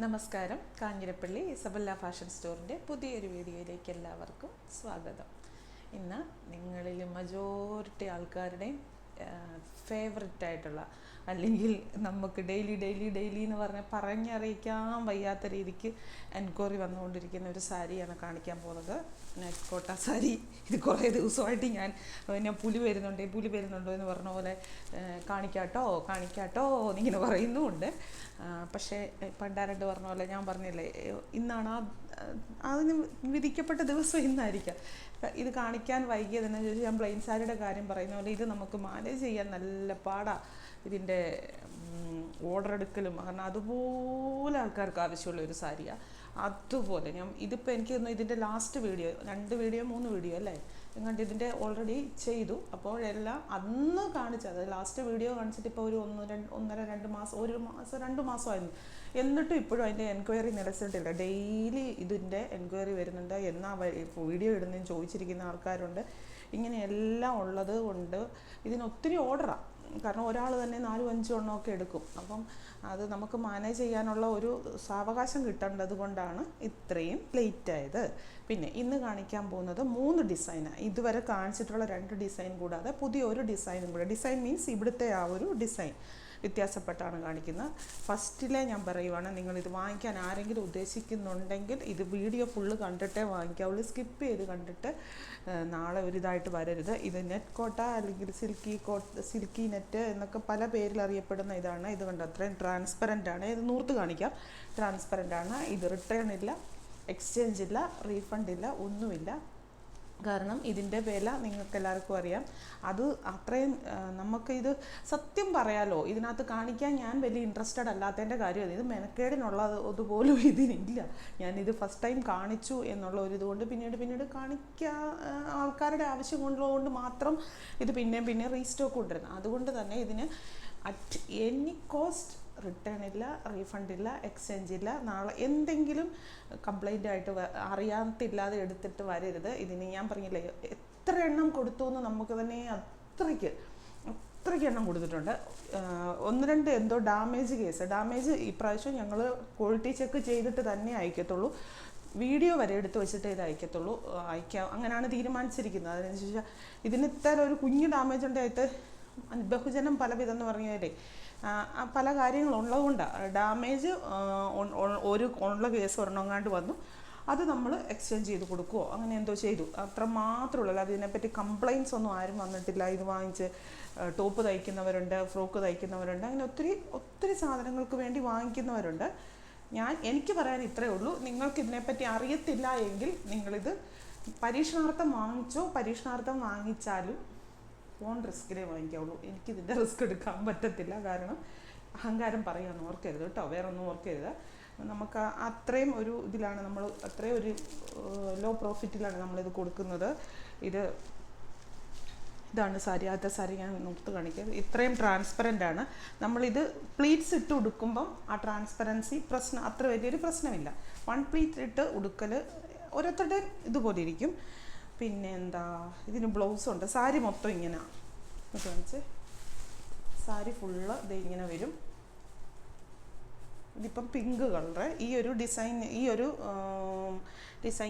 നമസ്കാരം. Kanjirappally Isabella fashion സ്റ്റോറിൻ്റെ പുതിയൊരു വീഡിയോയിലേക്ക് എല്ലാവർക്കും സ്വാഗതം. ഇന്ന് നിങ്ങളിൽ മജോറിറ്റി ആൾക്കാരുടെയും ഫേവററ്റ് ആയിട്ടുള്ള, അല്ലെങ്കിൽ നമുക്ക് ഡെയിലി എന്ന് പറഞ്ഞറിയിക്കാൻ വയ്യാത്ത രീതിക്ക് എൻക്വയറി വന്നുകൊണ്ടിരിക്കുന്ന ഒരു സാരിയാണ് കാണിക്കാൻ പോകുന്നത്. നെറ്റ് കോട്ട സാരി. ഇത് കുറേ ദിവസമായിട്ട് ഞാൻ പുലി വരുന്നുണ്ടോ എന്ന് പറഞ്ഞ പോലെ കാണിക്കാട്ടോ എന്നിങ്ങനെ പറയുന്നുമുണ്ട്. പക്ഷേ പണ്ടാരണ്ട് പറഞ്ഞ പോലെ ഞാൻ പറഞ്ഞില്ലേ, ഇന്നാണ് അതിന് വിധിക്കപ്പെട്ട ദിവസം ഇന്നായിരിക്കാം. ഇത് കാണിക്കാൻ വൈകിയതെന്ന് ചോദിച്ചാൽ, ഞാൻ പ്ലെയിൻ സാരിയുടെ കാര്യം പറയുന്ന പോലെ ഇത് നമുക്ക് മാനേജ് ചെയ്യാൻ നല്ല പാടാണ്. ഇതിൻ്റെ ഓർഡർ എടുക്കലും, കാരണം അതുപോലെ ആൾക്കാർക്ക് ആവശ്യമുള്ള ഒരു സാരിയാണ്. അതുപോലെ ഇതിപ്പോൾ എനിക്ക് തോന്നുന്നു ഇതിൻ്റെ ലാസ്റ്റ് വീഡിയോ 3 വീഡിയോ അല്ലേ എങ്ങാണ്ട് ഇതിൻ്റെ ഓൾറെഡി ചെയ്തു. അപ്പോൾ എല്ലാം അന്ന് കാണിച്ചത് ലാസ്റ്റ് വീഡിയോ കാണിച്ചിട്ട് ഇപ്പോൾ ഒരു 2 മാസമായിരുന്നു. എന്നിട്ടും ഇപ്പോഴും അതിൻ്റെ എൻക്വയറി നിലച്ചിട്ടില്ല. ഡെയിലി ഇതിൻ്റെ എൻക്വയറി വരുന്നുണ്ട്. എന്നാ വീഡിയോ ഇടുന്നതെന്ന് ചോദിച്ചിരിക്കുന്ന ആൾക്കാരുണ്ട്. ഇങ്ങനെയെല്ലാം ഉള്ളത് കൊണ്ട് ഇതിന് ഒത്തിരി ഓർഡറാണ്. കാരണം ഒരാൾ തന്നെ 4-5 എണ്ണമൊക്കെ എടുക്കും. അപ്പം അത് നമുക്ക് മാനേജ് ചെയ്യാനുള്ള ഒരു സാവകാശം കിട്ടേണ്ടത് കൊണ്ടാണ് ഇത്രയും ലേറ്റ് ആയത്. പിന്നെ ഇന്ന് കാണിക്കാൻ പോകുന്നത് 3 ഡിസൈനാണ്. ഇതുവരെ കാണിച്ചിട്ടുള്ള 2 ഡിസൈൻ കൂടാതെ പുതിയ ഒരു ഡിസൈനും കൂടെ. ഡിസൈൻ മീൻസ് ഇവിടുത്തെ ആ ഒരു ഡിസൈൻ വ്യത്യാസപ്പെട്ടാണ് കാണിക്കുന്നത്. ഫസ്റ്റിലെ ഞാൻ പറയുവാണ്, നിങ്ങളിത് വാങ്ങിക്കാൻ ആരെങ്കിലും ഉദ്ദേശിക്കുന്നുണ്ടെങ്കിൽ ഇത് വീഡിയോ ഫുള്ള് കണ്ടിട്ടേ വാങ്ങിക്കാവുള്ളൂ. സ്കിപ്പ് ചെയ്ത് കണ്ടിട്ട് നാളെ ഒരിതായിട്ട് വരരുത്. ഇത് നെറ്റ് കോട്ട അല്ലെങ്കിൽ സിൽക്കി നെറ്റ് എന്നൊക്കെ പല പേരിൽ അറിയപ്പെടുന്ന ഇതാണ്. ഇത് കണ്ടോ, അത്രയും ട്രാൻസ്പെറൻ്റ് ആണ്. ഇത് നൂർത്ത് കാണിക്കാം. ട്രാൻസ്പെറൻ്റ് ആണ്. ഇത് റിട്ടേൺ ഇല്ല, എക്സ്ചേഞ്ച് ഇല്ല, റീഫണ്ട് ഇല്ല, ഒന്നുമില്ല. കാരണം ഇതിൻ്റെ വില നിങ്ങൾക്ക് എല്ലാവർക്കും അറിയാം. അത് അത്രയും നമുക്ക് ഇത് സത്യം പറയാലോ, ഇതിനകത്ത് കാണിക്കാൻ ഞാൻ വലിയ ഇൻട്രസ്റ്റഡ് അല്ലാത്തതിൻ്റെ കാര്യം ഇത് മെനക്കേടിനുള്ളത് അതുപോലും ഇതിനില്ല. ഞാനിത് ഫസ്റ്റ് ടൈം കാണിച്ചു എന്നുള്ള ഒരു ഇതുകൊണ്ട് പിന്നീട് കാണിക്കാൻ ആൾക്കാരുടെ ആവശ്യം കൊണ്ടുള്ളതുകൊണ്ട് മാത്രം ഇത് പിന്നെ റീസ്റ്റോക്ക് കൊണ്ടുവരുന്നത്. അതുകൊണ്ട് തന്നെ ഇതിന് അറ്റ് എനി കോസ്റ്റ് റിട്ടേൺ ഇല്ല, റീഫണ്ട് ഇല്ല, എക്സ്ചേഞ്ച് ഇല്ല. നാളെ എന്തെങ്കിലും കംപ്ലൈൻ്റ് ആയിട്ട് അറിയാത്തില്ലാതെ എടുത്തിട്ട് വരരുത്. ഇതിന് ഞാൻ പറഞ്ഞില്ലേ, എത്ര എണ്ണം കൊടുത്തു എന്ന് നമുക്ക് തന്നെ അത്രയ്ക്ക് എണ്ണം കൊടുത്തിട്ടുണ്ട്. 1-2 എന്തോ ഡാമേജ് ഇപ്രാവശ്യം ഞങ്ങൾ ക്വാളിറ്റി ചെക്ക് ചെയ്തിട്ട് തന്നെ അയക്കത്തുള്ളൂ. വീഡിയോ വരെ എടുത്ത് വെച്ചിട്ട് ഇത് അയക്കത്തുള്ളൂ. അങ്ങനെയാണ് തീരുമാനിച്ചിരിക്കുന്നത്. അതിനനുസരിച്ച് ഇതിന് ഇത്ര ഒരു കുഞ്ഞു ഡാമേജ് ഉണ്ടായിട്ട് ബഹുജനം പലവിധം എന്ന് പറഞ്ഞാലേ പല കാര്യങ്ങളുള്ളതുകൊണ്ടാണ്. ഡാമേജ് ഉള്ള കേസ് ഒരെണ്ണങ്ങാണ്ട് വന്നു, അത് നമ്മൾ എക്സ്ചേഞ്ച് ചെയ്ത് കൊടുക്കുമോ അങ്ങനെ എന്തോ ചെയ്തു, അത്ര മാത്രമേ ഉള്ളൂ. അതിനെപ്പറ്റി കംപ്ലയിൻസ് ഒന്നും ആരും വന്നിട്ടില്ല. ഇത് വാങ്ങിച്ച് ടോപ്പ് തയ്ക്കുന്നവരുണ്ട്, ഫ്രോക്ക് തയ്ക്കുന്നവരുണ്ട്, അങ്ങനെ ഒത്തിരി സാധനങ്ങൾക്ക് വേണ്ടി വാങ്ങിക്കുന്നവരുണ്ട്. എനിക്ക് പറയാൻ ഇത്രയേ ഉള്ളൂ. നിങ്ങൾക്ക് ഇതിനെപ്പറ്റി അറിയത്തില്ല എങ്കിൽ നിങ്ങളിത് പരീക്ഷണാർത്ഥം വാങ്ങിച്ചോ. പരീക്ഷണാർത്ഥം വാങ്ങിച്ചാലും ഫോൺ റിസ്കിലേ വാങ്ങിക്കാവുള്ളൂ. എനിക്കിതിൻ്റെ റിസ്ക് എടുക്കാൻ പറ്റത്തില്ല. കാരണം അഹങ്കാരം പറയാമെന്ന് ഓർക്കരുത് കേട്ടോ, വേറെ ഒന്നും ഓർക്കരുത്. നമുക്ക് അത്രയും ഒരു ഇതിലാണ് നമ്മൾ, അത്രയും ഒരു ലോ പ്രോഫിറ്റിലാണ് നമ്മളിത് കൊടുക്കുന്നത്. ഇതാണ് സാരി. ആദ്യത്തെ സാരി ഞാൻ നോർത്ത് കാണിക്കുന്നത്. ഇത്രയും ട്രാൻസ്പെറൻ്റ് ആണ്. നമ്മളിത് പ്ലീറ്റ്സ് ഇട്ട് ഉടുക്കുമ്പം ആ ട്രാൻസ്പെറൻസി അത്ര വലിയൊരു പ്രശ്നമില്ല. 1 പ്ലീറ്റ് ഇട്ട് ഉടുക്കൽ ഓരോരുത്തരുടെ ഇതുപോലെ ഇരിക്കും. പിന്നെ ഇതിന് ബ്ലൗസുണ്ട്. സാരി മൊത്തം ഇങ്ങനെ കാണിച്ച്, സാരി ഫുള്ള് ഇത് ഇങ്ങനെ വരും. ഇതിപ്പം പിങ്ക് കളറ്. ഈ ഒരു ഡിസൈൻ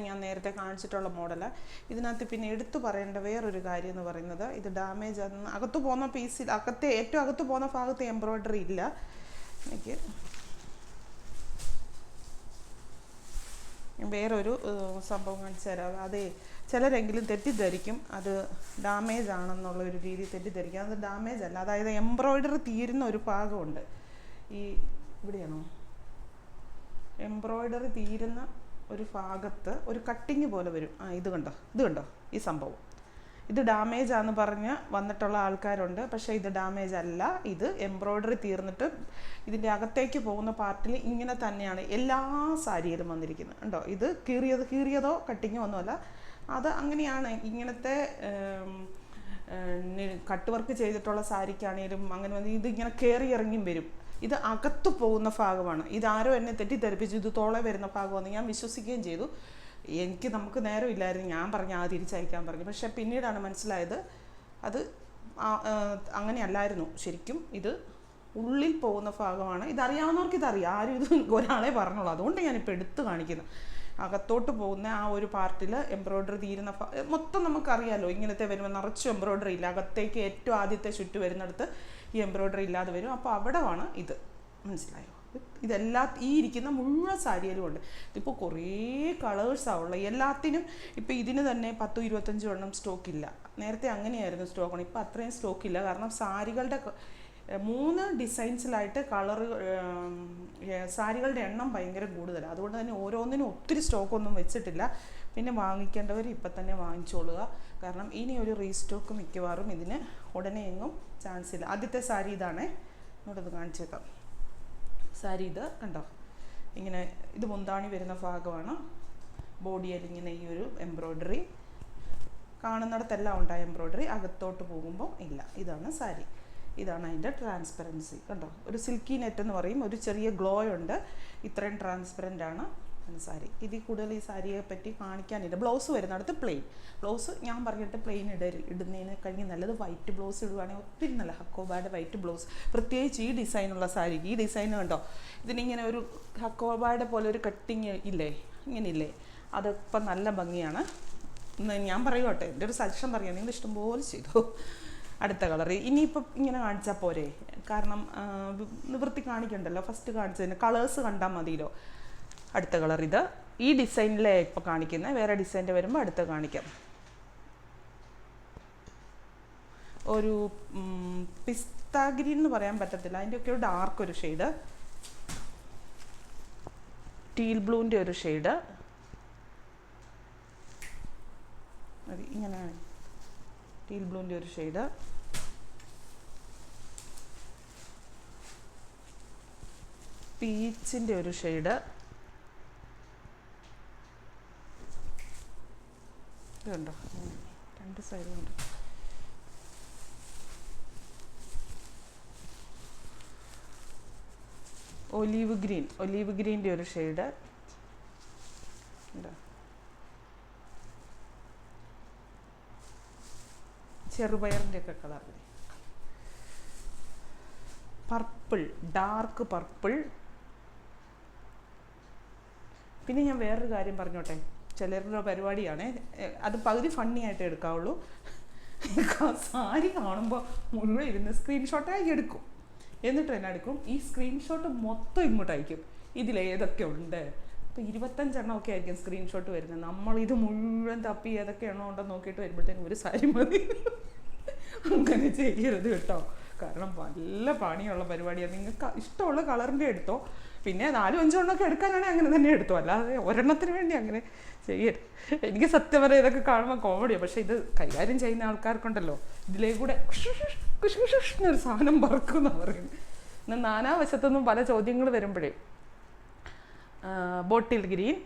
ഞാൻ നേരത്തെ കാണിച്ചിട്ടുള്ള മോഡലാണ്. ഇതിനകത്ത് പിന്നെ എടുത്തു പറയേണ്ട വേറൊരു കാര്യം എന്ന് പറയുന്നത്, ഇത് ഡാമേജ് അകത്ത് പോകുന്ന പീസിൽ ഏറ്റവും അകത്ത് പോകുന്ന ഭാഗത്ത് എംബ്രോയ്ഡറി ഇല്ല. എനിക്ക് വേറൊരു സംഭവം കാണിച്ചു തരാം. അതെ, ചിലരെങ്കിലും തെറ്റിദ്ധരിക്കും അത് ഡാമേജ് ആണെന്നുള്ളൊരു രീതി തെറ്റിദ്ധരിക്കും. അത് ഡാമേജ് അല്ല. അതായത് എംബ്രോയ്ഡറി തീരുന്ന ഒരു ഭാഗമുണ്ട്. ഇവിടെയാണോ എംബ്രോയ്ഡറി തീരുന്ന ഒരു ഭാഗത്ത് ഒരു കട്ടിങ് പോലെ വരും. ഇത് കണ്ടോ ഈ സംഭവം. ഇത് ഡാമേജ് ആണെന്ന് പറഞ്ഞ് വന്നിട്ടുള്ള ആൾക്കാരുണ്ട്. പക്ഷേ ഇത് ഡാമേജ് അല്ല. ഇത് എംബ്രോയ്ഡറി തീർന്നിട്ട് ഇതിൻ്റെ അകത്തേക്ക് പോകുന്ന പാർട്ടിൽ ഇങ്ങനെ തന്നെയാണ് എല്ലാ സാരിയിലും വന്നിരിക്കുന്നത്. ഉണ്ടോ? ഇത് കീറിയതോ കട്ടിങ്ങോ ഒന്നുമല്ല. അത് അങ്ങനെയാണ്. ഇങ്ങനത്തെ കട്ട് വർക്ക് ചെയ്തിട്ടുള്ള സാരിക്കാണേലും അങ്ങനെ വന്ന് ഇതിങ്ങനെ കയറി ഇറങ്ങിയും വരും. ഇത് അകത്തു പോകുന്ന ഭാഗമാണ്. ഇതാരോ എന്നെ തെറ്റിദ്ധരിപ്പിച്ചു ഇത് തോളെ വരുന്ന ഭാഗമെന്ന് ഞാൻ വിശ്വസിക്കുകയും ചെയ്തു. നമുക്ക് നേരമില്ലായിരുന്നു. ഞാൻ പറഞ്ഞു തിരിച്ചയക്കാൻ പറഞ്ഞു. പക്ഷെ പിന്നീടാണ് മനസ്സിലായത് അത് അങ്ങനെയല്ലായിരുന്നു. ശരിക്കും ഇത് ഉള്ളിൽ പോകുന്ന ഭാഗമാണ്. ഇതറിയാവുന്നവർക്ക് ഇതറിയാം, ആരും ഇത് ഒരാളെ പറഞ്ഞോളൂ, അതുകൊണ്ട് ഞാനിപ്പോൾ എടുത്ത് കാണിക്കുന്നത്. അകത്തോട്ട് പോകുന്ന ആ ഒരു പാർട്ടിൽ എംബ്രോയ്ഡറി തീരുന്ന മൊത്തം നമുക്കറിയാമല്ലോ, ഇങ്ങനത്തെ വരുമ്പോൾ നിറച്ചും എംബ്രോയ്ഡറി ഇല്ല, അകത്തേക്ക് ഏറ്റവും ആദ്യത്തെ ചുറ്റ് വരുന്നിടത്ത് ഈ എംബ്രോയ്ഡറി ഇല്ലാതെ വരും. അപ്പോൾ അവിടെയാണ് ഇത്, മനസ്സിലായോ? ഇതെല്ലാ ഈ ഇരിക്കുന്ന മുഴുവൻ സാരിയിലും ഉണ്ട്. ഇതിപ്പോൾ കുറേ കളേഴ്സാണ് ഉള്ളത് എല്ലാത്തിനും. ഇപ്പോൾ ഇതിന് തന്നെ 10-25 എണ്ണം സ്റ്റോക്കില്ല. നേരത്തെ അങ്ങനെയായിരുന്നു സ്റ്റോക്കാണ്, ഇപ്പോൾ അത്രയും സ്റ്റോക്കില്ല. കാരണം സാരികളുടെ 3 ഡിസൈൻസിലായിട്ട് സാരികളുടെ എണ്ണം ഭയങ്കര കൂടുതലാണ്. അതുകൊണ്ട് തന്നെ ഓരോന്നിനും ഒത്തിരി സ്റ്റോക്കൊന്നും വെച്ചിട്ടില്ല. പിന്നെ വാങ്ങിക്കേണ്ടവർ ഇപ്പം തന്നെ വാങ്ങിച്ചോളുക. കാരണം ഇനി ഒരു റീസ്റ്റോക്ക് മിക്കവാറും ഇതിന് ഉടനെ എങ്ങും ചാൻസ് ഇല്ല. ആദ്യത്തെ സാരി ഇതാണേ, ഇങ്ങോട്ടത് കാണിച്ചേക്കാം. സാരി ഇത് കണ്ടോ, ഇങ്ങനെ ഇത് മുന്താണി വരുന്ന ഭാഗമാണ്. ബോഡിയിൽ ഇങ്ങനെ ഈ ഒരു എംബ്രോയ്ഡറി കാണുന്നിടത്തെല്ലാം ഉണ്ടായ എംബ്രോയ്ഡറി, അകത്തോട്ട് പോകുമ്പോൾ ഇല്ല. ഇതാണ് സാരി, ഇതാണ് അതിൻ്റെ ട്രാൻസ്പെറൻസി. കണ്ടോ, ഒരു സിൽക്കി നെറ്റ് എന്ന് പറയും, ഒരു ചെറിയ ഗ്ലോ ഉണ്ട്. ഇത്രയും ട്രാൻസ്പെറൻ്റ് ആണ് സാരി. ഇതിൽ കൂടുതൽ ഈ സാരിയെ പറ്റി കാണിക്കാനില്ല. ബ്ലൗസ് വരുന്നിടത്ത് പ്ലെയിൻ ബ്ലൗസ്, ഞാൻ പറഞ്ഞിട്ട് പ്ലെയിൻ ഇടുന്നതിന് കഴിഞ്ഞ് നല്ലത് വൈറ്റ് ബ്ലൗസ് ഇടുവാണെങ്കിൽ ഒത്തിരി നല്ല ഹക്കോബായുടെ വൈറ്റ് ബ്ലൗസ്. പ്രത്യേകിച്ച് ഈ ഡിസൈനുള്ള സാരിക്ക്, ഈ ഡിസൈൻ കണ്ടോ, ഇതിനിങ്ങനെ ഒരു ഹക്കോബായുടെ പോലെ ഒരു കട്ടിങ് ഇല്ലേ, ഇങ്ങനെ ഇല്ലേ, അതിപ്പം നല്ല ഭംഗിയാണ്. ഞാൻ പറയുവട്ടെ, എൻ്റെ ഒരു സജഷൻ പറയാം, നിങ്ങൾ ഇഷ്ടംപോലെ ചെയ്തു. അടുത്ത കളർ ഇനിയിപ്പം ഇങ്ങനെ കാണിച്ചാൽ പോരെ, കാരണം നിവൃത്തി കാണിക്കണ്ടല്ലോ, ഫസ്റ്റ് കാണിച്ചതിന് കളേഴ്സ് കണ്ടാൽ മതിയല്ലോ. അടുത്ത കളർ ഇത്, ഈ ഡിസൈനിലെ ഇപ്പോൾ കാണിക്കുന്നത്, വേറെ ഡിസൈൻ്റെ വരുമ്പോൾ അടുത്ത കാണിക്കാം. ഒരു പിസ്ത ഗ്രീൻ എന്ന് പറയാൻ പറ്റത്തില്ല, അതിൻ്റെയൊക്കെ ഒരു ഡാർക്ക് ഒരു ഷെയ്ഡ്, ടീൽ ബ്ലൂവിൻ്റെ ഒരു ഷെയ്ഡ്, ഇങ്ങനെ ടീൽ ബ്ലൂവിൻ്റെ ഒരു ഷെയ്ഡ്, പീച്ചിൻ്റെ ഒരു ഷെയ്ഡ്, ഇതുണ്ടോ, 2 സൈഡും ഉണ്ട്. ഒലീവ് ഗ്രീൻ്റെ ഒരു ഷെയ്ഡ്, ചെറുപയറിൻ്റെ ഒക്കെ കളർ, പർപ്പിൾ, ഡാർക്ക് പർപ്പിൾ. പിന്നെ ഞാൻ വേറൊരു കാര്യം പറഞ്ഞോട്ടെ, ചിലരുടെ പരിപാടിയാണ് അത്, പകുതി ഫണ്ണി ആയിട്ട് എടുക്കാവുള്ളൂ. സാരി കാണുമ്പോൾ മുഴുവൻ ഇരുന്ന് സ്ക്രീൻഷോട്ടായി എടുക്കും, എന്നിട്ട് എന്നെ എടുക്കും, ഈ സ്ക്രീൻഷോട്ട് മൊത്തം ഇങ്ങോട്ട് അയക്കും, ഇതിലേതൊക്കെ ഉണ്ട്. ഇപ്പോൾ 25 എണ്ണമൊക്കെ ആയിരിക്കും സ്ക്രീൻഷോട്ട് വരുന്നത്. നമ്മളിത് മുഴുവൻ തപ്പി ഏതൊക്കെ എണ്ണം ഉണ്ടെന്ന് നോക്കിയിട്ട് വരുമ്പോഴത്തേനും ഒരു സാരി മതി. അങ്ങനെ ചെയ്യരുത് കേട്ടോ, കാരണം നല്ല പണിയുള്ള പരിപാടിയാണ്. നിങ്ങൾക്ക് ഇഷ്ടമുള്ള കളറിൻ്റെ എടുത്തോ, പിന്നെ 4-5 എണ്ണമൊക്കെ എടുക്കാനാണെങ്കിൽ അങ്ങനെ തന്നെ എടുത്തോ, അല്ലാതെ ഒരെണ്ണത്തിന് വേണ്ടി അങ്ങനെ ചെയ്യരുത്. എനിക്ക് സത്യം പറയാം ഇതൊക്കെ കാണുമ്പോൾ കോമഡിയാണ്, പക്ഷേ ഇത് കൈകാര്യം ചെയ്യുന്ന ആൾക്കാർക്കുണ്ടല്ലോ, ഇതിലേ കൂടെ ഒരു സാധനം പറക്കുമെന്നാണ് പറയുന്നത്. എന്നാൽ നാനാവശത്തുനിന്നും പല ചോദ്യങ്ങൾ വരുമ്പോഴേ, ബോട്ടിൽ ഗ്രീൻ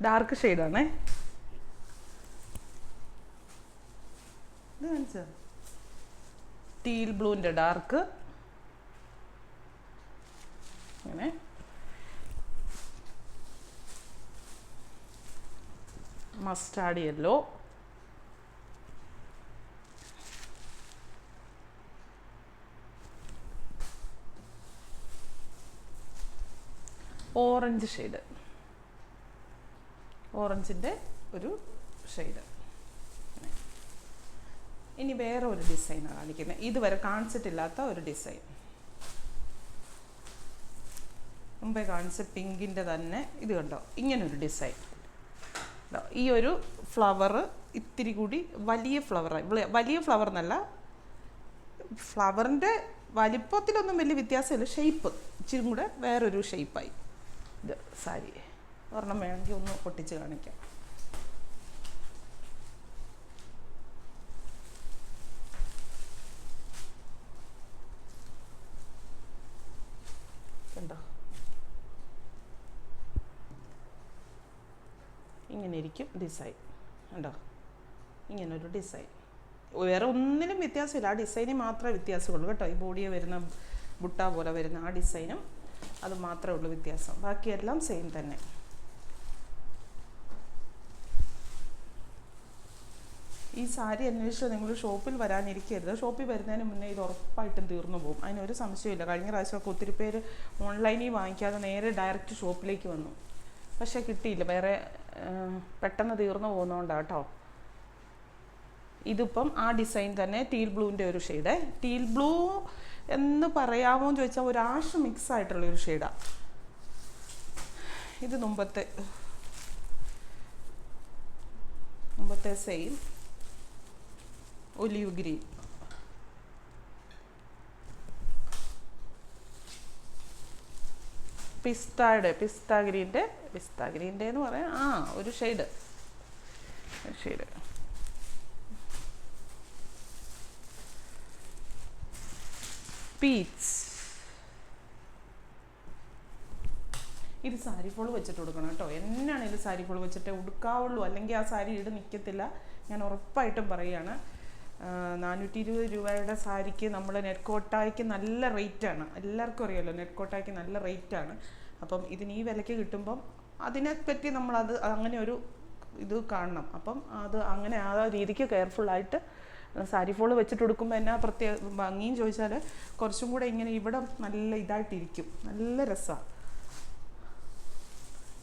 ഡാർക്ക് ഷെയ്ഡാണേ, ഇത് കാണിച്ച ടീൽ ബ്ലൂവിൻ്റെ ഡാർക്ക്, അങ്ങനെ മസ്റ്റാർഡ് യെല്ലോ, ഓറഞ്ച് ഷെയ്ഡ്, ഓറഞ്ചിൻ്റെ ഒരു ഷെയ്ഡ്. ഇനി വേറെ ഒരു ഡിസൈനാണ് കാണിക്കുന്നത്, ഇതുവരെ കാണിച്ചിട്ടില്ലാത്ത ഒരു ഡിസൈൻ. മുമ്പേ കാണിച്ച പിങ്കിൻ്റെ തന്നെ ഇത് കണ്ടോ, ഇങ്ങനൊരു ഡിസൈൻ. ഈ ഒരു ഫ്ലവർ ഇത്തിരി കൂടി വലിയ ഫ്ലവറായി, വലിയ ഫ്ലവർ എന്നല്ല, ഫ്ലവറിൻ്റെ വലിപ്പത്തിലൊന്നും വലിയ വ്യത്യാസമില്ല, ഷേപ്പ് ഇച്ചിരി കൂടെ വേറൊരു ഷേപ്പായി. ഇത് സാരി ഒരെണ്ണം വേണമെങ്കിൽ ഒന്ന് പൊട്ടിച്ച് കാണിക്കാം. കണ്ടോ, ഇങ്ങനെ ഇരിക്കും ഡിസൈൻ, കണ്ടോ, ഇങ്ങനൊരു ഡിസൈൻ. വേറെ ഒന്നിനും വ്യത്യാസമില്ല, ആ ഡിസൈനിൽ മാത്രമേ വ്യത്യാസമുള്ളൂ കേട്ടോ. ഈ ബോഡിയെ വരുന്ന ബുട്ട പോലെ വരുന്ന ആ ഡിസൈനും അത് മാത്രമേ ഉള്ളൂ വ്യത്യാസം, ബാക്കിയെല്ലാം സെയിം തന്നെ. ഈ സാരി അന്വേഷിച്ച് നിങ്ങൾ ഷോപ്പിൽ വരാനിരിക്കരുത്. ഷോപ്പിൽ വരുന്നതിന് മുന്നേ ഇത് ഉറപ്പായിട്ടും തീർന്നു പോകും, അതിനൊരു സംശയമില്ല. കഴിഞ്ഞ പ്രാവശ്യമൊക്കെ ഒത്തിരി പേര് ഓൺലൈനിൽ വാങ്ങിക്കാതെ നേരെ ഡയറക്റ്റ് ഷോപ്പിലേക്ക് വന്നു, പക്ഷേ കിട്ടിയില്ല. വേറെ പെട്ടെന്ന് തീർന്നു പോകുന്നതുകൊണ്ടാണ് കേട്ടോ. ഇതിപ്പം ആ ഡിസൈൻ തന്നെ ടീൽ ബ്ലൂവിൻ്റെ ഒരു ഷെയ്ഡ്. ടീൽ ബ്ലൂ എന്ന് പറയാമോ എന്ന് ചോദിച്ചാൽ ഒരു ആഷ് മിക്സ് ആയിട്ടുള്ളൊരു ഷെയ്ഡാണ്. ഇത് മുമ്പത്തെ സെയിം ഒലിവ് ഗ്രീൻ. പിസ്ത ഗ്രീൻ്റെ എന്ന് പറയാം. ഒരു ഷെയ്ഡ് പീച്ച്. ഇത് സാരി ഫോൾ വെച്ചിട്ട് കൊടുക്കണം കേട്ടോ. എന്നാണേലും സാരി ഫോൾ വെച്ചിട്ട് ഉടുക്കാവുള്ളൂ, അല്ലെങ്കിൽ ആ സാരി നിൽക്കത്തില്ല. ഞാൻ ഉറപ്പായിട്ടും പറയുകയാണ്. 420 രൂപയുടെ സാരിക്ക് നമ്മൾ നെറ്റ് കോട്ടായ്ക്ക് നല്ല റേറ്റാണ്. എല്ലാവർക്കും അറിയാമല്ലോ, നെറ്റ് കോട്ടായ്ക്ക് നല്ല റേറ്റാണ്. അപ്പം ഇതിന് ഈ വിലയ്ക്ക് കിട്ടുമ്പം അതിനെപ്പറ്റി നമ്മളത് അങ്ങനെ ഒരു ഇത് കാണണം. അപ്പം അത് അങ്ങനെ ആ രീതിക്ക് കെയർഫുള്ളായിട്ട് സാരി ഫോൾ വെച്ചിട്ട് കൊടുക്കുമ്പോൾ എന്നാ പ്രത്യേക ഭംഗിയും ചോദിച്ചാൽ കുറച്ചും കൂടെ ഇങ്ങനെ ഇവിടെ നല്ല ഇതായിട്ടിരിക്കും, നല്ല രസമാണ്.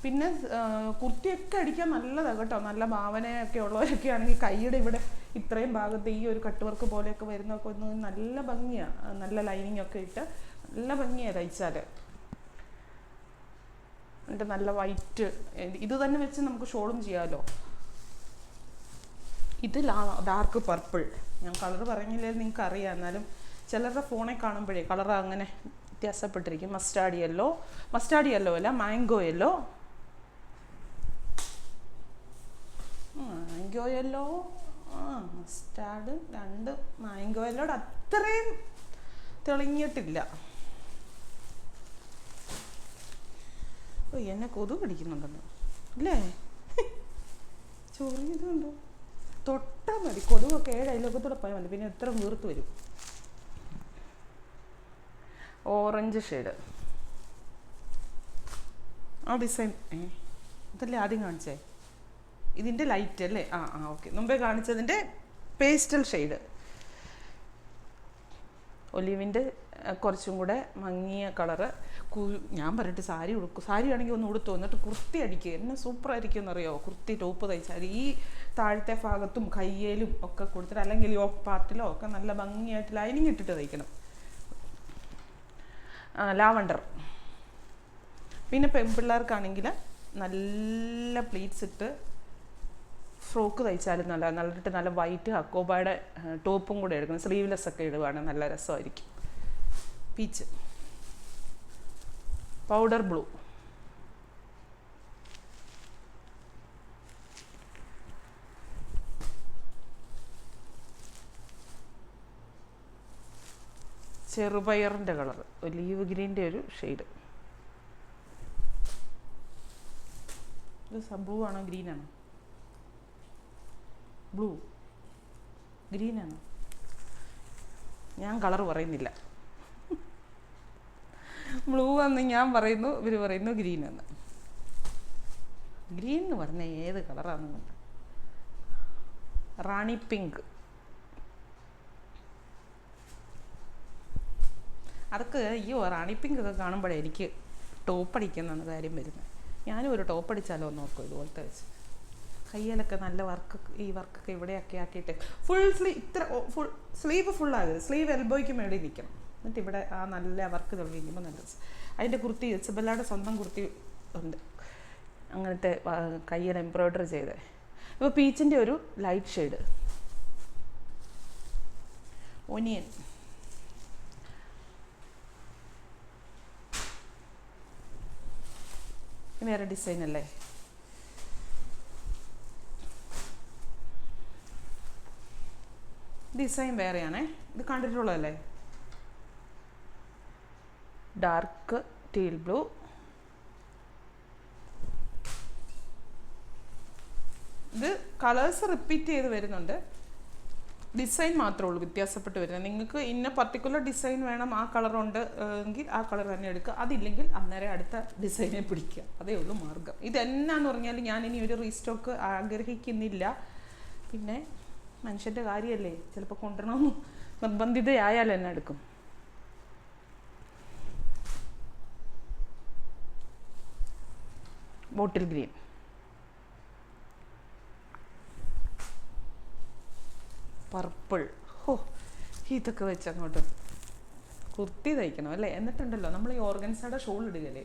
പിന്നെ കുർത്തിയൊക്കെ അടിക്കാൻ നല്ലതാണ് കേട്ടോ. നല്ല ഭാവനയൊക്കെ ഉള്ളവരൊക്കെ ആണെങ്കിൽ കൈയുടെ ഇവിടെ ഇത്രയും ഭാഗത്ത് ഈ ഒരു കട്ട് വർക്ക് പോലെയൊക്കെ വരുന്നതൊക്കെ ഒന്ന് നല്ല ഭംഗിയാണ്. നല്ല ലൈനിങ് ഒക്കെ ഇട്ട് നല്ല ഭംഗിയാണ് തയ്ച്ചാൽ. എന്നിട്ട് നല്ല വൈറ്റ് ഇത് തന്നെ വെച്ച് നമുക്ക് ഷോളും ചെയ്യാമല്ലോ. ഇത് ഡാർക്ക് പർപ്പിൾ. ഞാൻ കളർ പറഞ്ഞില്ലേ, നിങ്ങൾക്ക് അറിയാം. എന്നാലും ചിലരുടെ ഫോണിൽ കാണുമ്പോഴേ കളർ അങ്ങനെ വ്യത്യാസപ്പെട്ടിരിക്കും. മസ്റ്റാർഡ് യെല്ലോ അല്ല, മാംഗോ യെല്ലോ. മസ്റ്റാർഡ് 2 മാംഗോ യെല്ലോടെ അത്രയും തെളിഞ്ഞിട്ടില്ല. എന്നെ കൊതു കടിക്കുന്നുണ്ടെന്ന് അല്ലേ? ചൊറിയതുണ്ടോ? തൊട്ടാൽ മതി, കൊതുകൊക്കെ 7 അയൽവക്കത്തൂടെ പോയാൽ മതി, പിന്നെ എത്ര വീർത്ത് വരും. Orange shade. ആ ഡിസൈൻ ഇതല്ലേ ആദ്യം കാണിച്ചേ? ഇതിൻ്റെ ലൈറ്റ് അല്ലേ? ഓക്കെ. മുമ്പേ കാണിച്ചതിൻ്റെ പേസ്റ്റൽ ഷെയ്ഡ്. ഒലിവിൻ്റെ കുറച്ചും കൂടെ മങ്ങിയ കളറ്. ഞാൻ പറയട്ടെ, സാരി ആണെങ്കിൽ ഒന്ന് ഉടുത്തു എന്നിട്ട് കുർത്തി അടിക്കുക, എന്നെ സൂപ്പറായിരിക്കും എന്നറിയോ. കുർത്തി ടോപ്പ് തയ്ച്ചാൽ ഈ താഴത്തെ ഭാഗത്തും കയ്യേലും ഒക്കെ കൊടുത്തിട്ട്, അല്ലെങ്കിൽ യോക്ക് പാർട്ടിലോ ഒക്കെ നല്ല ഭംഗിയായിട്ട് ലൈനിങ് ഇട്ടിട്ട് തയ്ക്കണം. ലാവണ്ടർ. പിന്നെ പെൺപിള്ളേർക്കാണെങ്കിൽ നല്ല പ്ലീറ്റ്സ് ഇട്ട് ഫ്രോക്ക് തയ്ച്ചാലും നല്ലിട്ട് നല്ല വൈറ്റ് ഹക്കോബയുടെ ടോപ്പും കൂടെ എടുക്കണം. സ്ലീവ്ലെസ് ഒക്കെ ഇടുവാണെങ്കിൽ നല്ല രസമായിരിക്കും. പീച്ച്. Powder blue. ചെറുപയറിൻ്റെ കളർ. ഒലീവ് ഗ്രീൻ്റെ ഒരു ഷെയ്ഡ്. ഇത് ബ്ലൂ ആണോ ഗ്രീനാണോ? ഗ്രീനാണോ? ഞാൻ കളർ പറയുന്നില്ല. ബ്ലൂ എന്ന് ഞാൻ പറയുന്നു, ഇവർ പറയുന്നു ഗ്രീൻ എന്ന്. ഗ്രീൻ എന്ന് പറഞ്ഞാൽ ഏത് കളറാണെന്ന്? റാണി പിങ്ക്. അതൊക്കെ റാണി പിങ്ക് ഒക്കെ കാണുമ്പോഴേ എനിക്ക് ടോപ്പ് അടിക്കുന്ന കാര്യം വരുന്നത്. ഞാനും ഒരു ടോപ്പ് അടിച്ചാലോ എന്ന് നോക്കും, ഇതുപോലത്തെ വെച്ച്. കയ്യിലൊക്കെ നല്ല ഈ വർക്കൊക്കെ ഇവിടെയൊക്കെ ആക്കിയിട്ട് ഫുൾ സ്ലീവ് ഫുള്ളാകരുത്. സ്ലീവ് എൽബോയ്ക്ക് മേളിൽ നിൽക്കണം. എന്നിട്ട് ഇവിടെ ആ നല്ല വർക്ക് തെളിയിക്കുമ്പോൾ നല്ല രസം. അതിൻ്റെ കുർത്തി ഇസബെല്ലയുടെ സ്വന്തം കുർത്തി ഉണ്ട്, അങ്ങനത്തെ കയ്യിൽ എംബ്രോയ്ഡറി ചെയ്ത്. ഇപ്പോൾ പീച്ചിൻ്റെ ഒരു ലൈറ്റ് ഷെയ്ഡ്. ഒനിയൻ. വേറെ ഡിസൈൻ അല്ലേ? ഡിസൈൻ വേറെയാണേ. ഇത് കണ്ടിട്ടുള്ളതല്ലേ? Dark teal blue. ഇത് കളേഴ്സ് റിപ്പീറ്റ് ചെയ്ത് വരുന്നുണ്ട്, ഡിസൈൻ മാത്രമേ ഉള്ളൂ വ്യത്യാസപ്പെട്ട് വരുന്നത്. നിങ്ങൾക്ക് ഇന്ന പർട്ടിക്കുലർ ഡിസൈൻ വേണം, ആ കളറുണ്ട് എങ്കിൽ ആ കളർ തന്നെ എടുക്കുക. അതില്ലെങ്കിൽ അന്നേരം അടുത്ത ഡിസൈനെ പിടിക്കുക. അതേ ഉള്ളൂ മാർഗം. ഇതെന്നാന്ന് പറഞ്ഞാൽ ഞാനിനി ഒരു റീസ്റ്റോക്ക് ആഗ്രഹിക്കുന്നില്ല. പിന്നെ മനുഷ്യൻ്റെ കാര്യമല്ലേ, ചിലപ്പോൾ കൊണ്ടുവരണമെന്ന് നിർബന്ധിതയായാൽ എന്നെ എടുക്കും. Bottle green, purple. ഹോ, ഇതൊക്കെ വെച്ച് അങ്ങോട്ട് കുർത്തി തയ്ക്കണം അല്ലേ. എന്നിട്ടുണ്ടല്ലോ നമ്മൾ ഈ ഓർഗൻസയുടെ ഷോൾ ഇടുകയല്ലേ,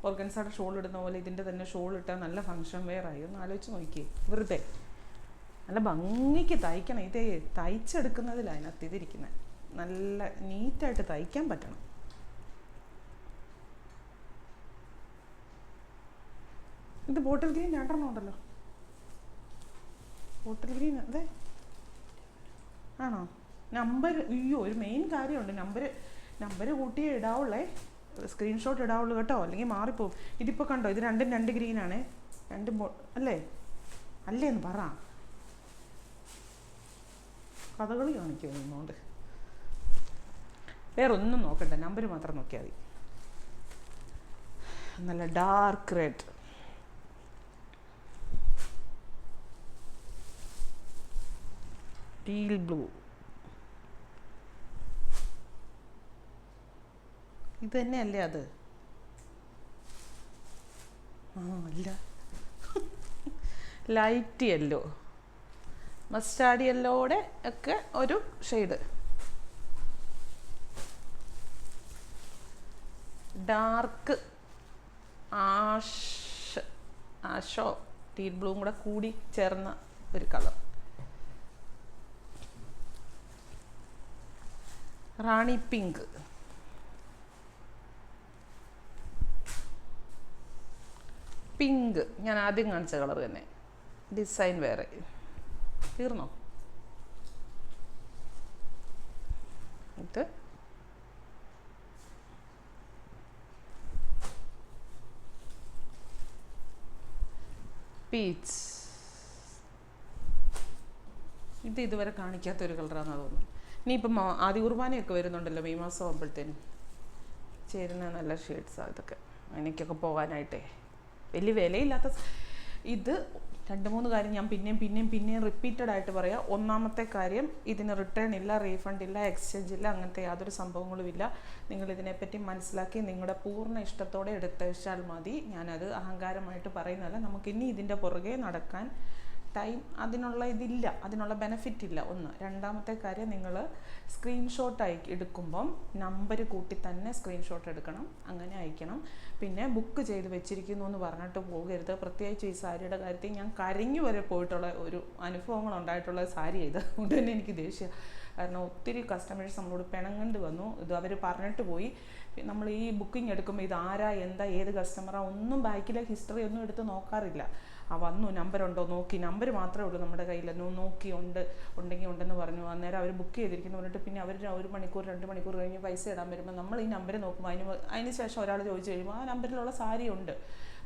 ഓർഗൻസയുടെ ഷോൾ ഇടുന്ന പോലെ ഇതിൻ്റെ തന്നെ ഷോൾ ഇട്ടാൽ നല്ല ഫങ്ഷൻ വെയർ ആയി. ഒന്ന് ആലോചിച്ച് നോക്കിയേ, വെറുതെ നല്ല ഭംഗിക്ക് തയ്ക്കണം. ഇതേ തയ്ച്ചെടുക്കുന്നതിലാണ് അതിനകത്ത് ഇതിരിക്കുന്നത്, നല്ല നീറ്റായിട്ട് തയ്ക്കാൻ പറ്റണം. ഇത് ബോട്ടിൽ ഗ്രീൻ 2 ഉണ്ടല്ലോ, ബോട്ടിൽ ഗ്രീൻ. അതെ ആണോ? നമ്പർ, അയ്യോ ഒരു മെയിൻ കാര്യമുണ്ട്, നമ്പർ കൂട്ടിയേ ഇടാവുള്ളേ, സ്ക്രീൻഷോട്ട് ഇടാവുള്ളൂ കേട്ടോ, അല്ലെങ്കിൽ മാറിപ്പോവും. ഇതിപ്പോൾ കണ്ടോ, ഇത് 2 ഗ്രീനാണേ, 2 അല്ലേ അല്ലേന്ന് പറ, കഥകളി കാണിക്കുമോ നിന്നോണ്ട്. വേറെ ഒന്നും നോക്കണ്ട, നമ്പർ മാത്രം നോക്കിയാൽ മതി. നല്ല ഡാർക്ക് റെഡ്, ടീൽ ബ്ലൂ, ഇത് തന്നെയല്ലേ അത്? അല്ല, ലൈറ്റ് യെല്ലോ, മസ്റ്റാർഡ് യെല്ലോടെ ഒക്കെ ഒരു ഷെയ്ഡ്, ഡാർക്ക് ആഷോ ടീൽ ബ്ലൂവും കൂടെ കൂടി ചേർന്ന ഒരു കളർ, റാണി പിങ്ക്, പിങ്ക് ഞാൻ ആദ്യം കാണിച്ച കളർ തന്നെ, ഡിസൈൻ വേറെ. തീർന്നോ? ഇത് പീച്ച്, ഇത് ഇതുവരെ കാണിക്കാത്തൊരു കളറാണെന്നാണ് തോന്നുന്നു. ഇനിയിപ്പം ആദ്യ കുർബാനയൊക്കെ വരുന്നുണ്ടല്ലോ, മെയ് മാസം ആകുമ്പോഴത്തേനും ചേരുന്ന നല്ല ഷെയ്ഡ്സാണ് ഇതൊക്കെ. എനിക്കൊക്കെ പോകാനായിട്ടേ വലിയ വിലയില്ലാത്ത ഇത്. 2-3 കാര്യം ഞാൻ പിന്നെയും റിപ്പീറ്റഡ് ആയിട്ട് പറയാം. ഒന്നാമത്തെ കാര്യം, ഇതിന് റിട്ടേൺ ഇല്ല, റീഫണ്ട് ഇല്ല, എക്സ്ചേഞ്ച് ഇല്ല, അങ്ങനത്തെ യാതൊരു സംഭവങ്ങളും ഇല്ല. നിങ്ങൾ ഇതിനെപ്പറ്റി മനസ്സിലാക്കി നിങ്ങളുടെ പൂർണ്ണ ഇഷ്ടത്തോടെ എടുത്തയച്ചാൽ മതി. ഞാനത് അഹങ്കാരമായിട്ട് പറയുന്നതല്ല. നമുക്കിനി ഇതിൻ്റെ പുറകെ നടക്കാൻ ടൈം, അതിനുള്ള ഇതില്ല, അതിനുള്ള ബെനഫിറ്റ് ഇല്ല. ഒന്ന്. രണ്ടാമത്തെ കാര്യം, നിങ്ങൾ സ്ക്രീൻഷോട്ട് എടുക്കുമ്പം നമ്പർ കൂട്ടി തന്നെ സ്ക്രീൻഷോട്ട് എടുക്കണം, അങ്ങനെ അയക്കണം. പിന്നെ ബുക്ക് ചെയ്ത് വെച്ചിരിക്കുന്നു എന്ന് പറഞ്ഞിട്ട് പോകരുത്. പ്രത്യേകിച്ച് ഈ സാരിയുടെ കാര്യത്തിൽ ഞാൻ കരഞ്ഞു വരെ പോയിട്ടുള്ള ഒരു അനുഭവങ്ങൾ ഉണ്ടായിട്ടുള്ള സാരി ഇത്. അതുകൊണ്ട് തന്നെ എനിക്ക് ദേഷ്യം. കാരണം ഒത്തിരി കസ്റ്റമേഴ്സ് നമ്മളോട് പിണങ്ങേണ്ടി വന്നു. ഇത് അവർ പറഞ്ഞിട്ട് പോയി. നമ്മൾ ഈ ബുക്കിംഗ് എടുക്കുമ്പോൾ ഇത് ആരാ, എന്താ, ഏത് കസ്റ്റമറാ, ഒന്നും ബാക്കിലെ ഹിസ്റ്ററി ഒന്നും എടുത്ത് നോക്കാറില്ല. വന്നു, നമ്പറുണ്ടോ നോക്കി, നമ്പർ മാത്രമേ ഉള്ളൂ നമ്മുടെ കയ്യിൽ, നോക്കി ഉണ്ടെങ്കിൽ ഉണ്ടെന്ന് പറഞ്ഞു. അന്നേരം അവർ ബുക്ക് ചെയ്തിരിക്കുന്നു പറഞ്ഞിട്ട് പിന്നെ അവർ 1 മണിക്കൂർ 2 മണിക്കൂർ കഴിഞ്ഞ് പൈസ ഇടാൻ വരുമ്പോൾ നമ്മൾ ഈ നമ്പർ നോക്കുമ്പോൾ അതിന് ശേഷം ഒരാൾ ചോദിച്ചു കഴിയുമ്പോൾ ആ നമ്പറിലുള്ള സാരി ഉണ്ട്.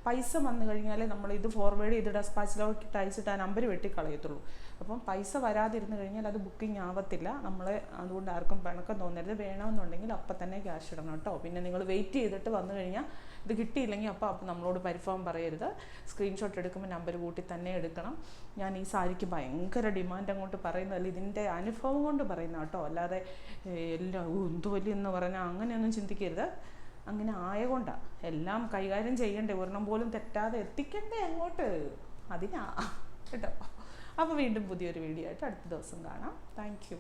പൈസ വന്നു കഴിഞ്ഞാലേ നമ്മൾ ഇത് ഫോർവേഡ് ചെയ്ത് ഡെസ്പാച്ചിലോട്ട് അയച്ചിട്ട് ആ നമ്പർ വെട്ടിക്കളയത്തുള്ളൂ. അപ്പം പൈസ വരാതിരുന്ന് കഴിഞ്ഞാൽ അത് ബുക്കിംഗ് ആവത്തില്ല. നമ്മളെ അതുകൊണ്ട് ആർക്കും പിണക്കം തോന്നരുത്. വേണമെന്നുണ്ടെങ്കിൽ അപ്പം തന്നെ ക്യാഷ് ഇടണം കേട്ടോ. പിന്നെ നിങ്ങൾ വെയിറ്റ് ചെയ്തിട്ട് വന്നു കഴിഞ്ഞാൽ ഇത് കിട്ടിയില്ലെങ്കിൽ അപ്പം നമ്മളോട് പരിഭവം പറയരുത്. സ്ക്രീൻഷോട്ട് എടുക്കുമ്പോൾ നമ്പർ കൂട്ടി തന്നെ എടുക്കണം. ഞാൻ ഈ സാരിക്ക് ഭയങ്കര ഡിമാൻഡ് അങ്ങോട്ട് പറയുന്നതല്ല, ഇതിൻ്റെ അനുഭവം കൊണ്ട് പറയുന്ന കേട്ടോ. അല്ലാതെ എല്ലാം എന്തുവല്ലെന്ന് പറഞ്ഞാൽ അങ്ങനെയൊന്നും ചിന്തിക്കരുത്. അങ്ങനെ ആയതുകൊണ്ടാണ് എല്ലാം കൈകാര്യം ചെയ്യണ്ടേ, ഒരെണ്ണം പോലും തെറ്റാതെ എത്തിക്കണ്ടേ അങ്ങോട്ട്, അതിനാ കേട്ടോ. അപ്പോൾ വീണ്ടും പുതിയൊരു വീഡിയോ ആയിട്ട് അടുത്ത ദിവസം കാണാം. Thank you.